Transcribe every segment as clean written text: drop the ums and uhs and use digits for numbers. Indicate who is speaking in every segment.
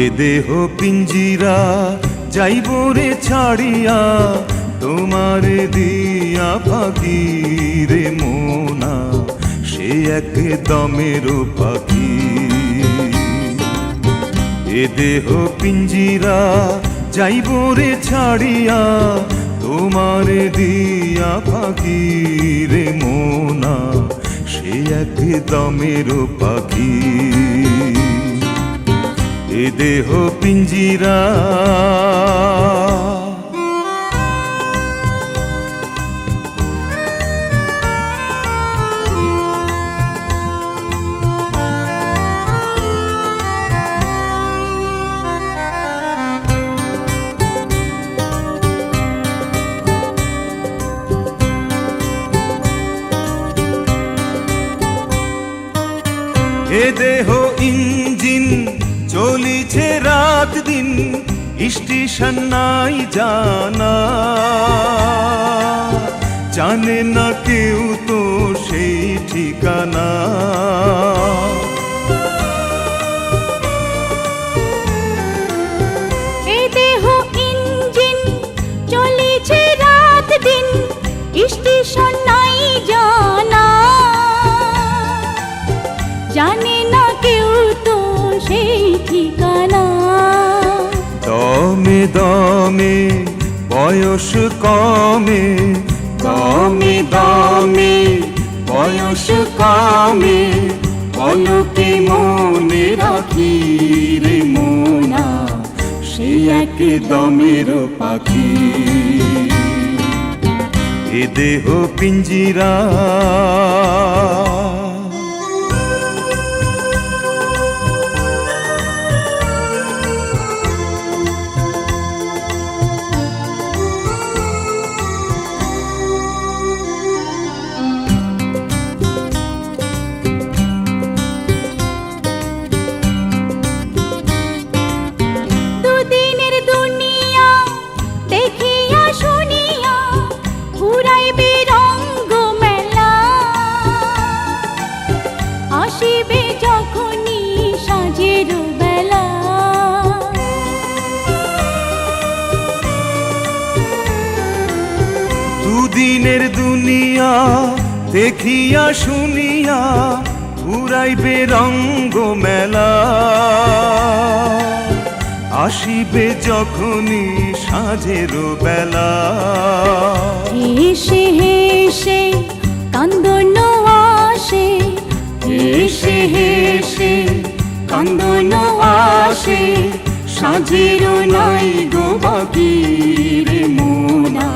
Speaker 1: এ দেহ পিঞ্জিরা যাইব রে ছাড়িয়া, তোমার দিয়া পাখি রে মোনা, সে এক দমের পাখি। এ দেহ পিঞ্জিরা যাইব রে ছাড়িয়া, তোমার দিয়া পাখি রে মোনা, সে এক দমের পাখি। এ দেহ পিঞ্জিরা এ দেহ ইঞ্জিন চলিছে রাত দিন, স্টেশন নাই জানা, জানে না কেউ তো সেই ঠিকানা।
Speaker 2: এ দেহ ইঞ্জিন চলিছে রাত দিন, স্টেশন নাই জানা, জানে না কেউ তো সেই ঠিকানা।
Speaker 1: দমে দমে বয়স কমে, দমে দমে বয়স কমে, পলকে মনে রাখি রে মোনা, সে এক দমের পাখি। এ দেহ পিঞ্জিরা দুদিনের দুনিয়া দেখিয়া শুনিয়া, ঘুরাইবে রঙ্গ মেলা, আসিবে যখনই সাঁঝের বেলা।
Speaker 2: হেসে হেসে কান্দন আসে,
Speaker 1: হেসে হেসে কান্দন আসে, সাঁঝের নাই গো বাকি রে মোনা,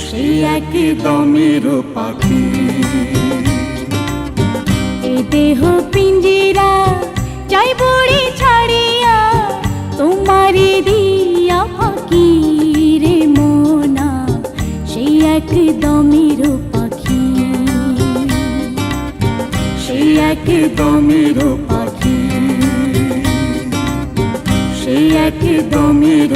Speaker 1: সে এক দমের পাখি।
Speaker 2: এ দেহ পিঞ্জিরা যাইব রে ছাড়িয়া, তোমার দিয়া ফাঁকি রে মোনা, সেই এক দমের পাখি।
Speaker 1: সেই এক দমের পাখি, সেই এক দমের